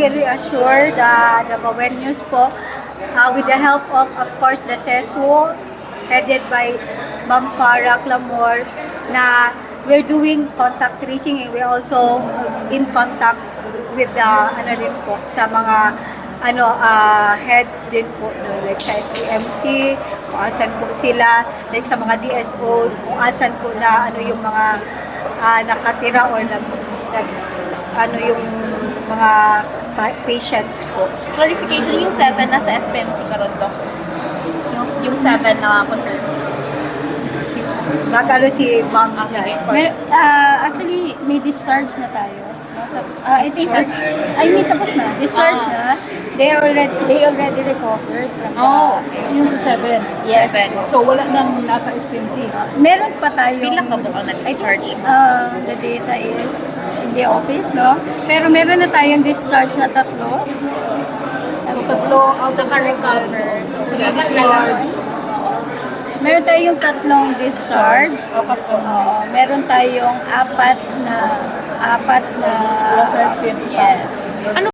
i-reassure the Navawenyos po with the help of course, the CESU headed by Ma'am Farah Clamor na we're doing contact tracing and we're also in contact with the ano din po sa mga heads din po no, like sa SPMC, kung asan po sila, like sa mga DSO, kung asan po na ano yung mga nakatira or yung mga patients po. Clarification, yung 7 na sa SPMC karon Doc. Yung 7 na confirmed. Nagano si Ma'am. Sige. Actually, may discharge na tayo. I think tapos na. Discharge na. They already recovered from Yung sa 7. Yes. 7. So, wala nang nasa SPMC. Meron pa tayong... Pila ka ba ang nag-discharge mo? The data is in the office, no? Pero meron na tayong discharge na 3. So, 3 out of 7. Discharge. Meron tayong 3 discharge. Oo. Meron tayong 4 na Wala sa SPMC pa. yes. Ano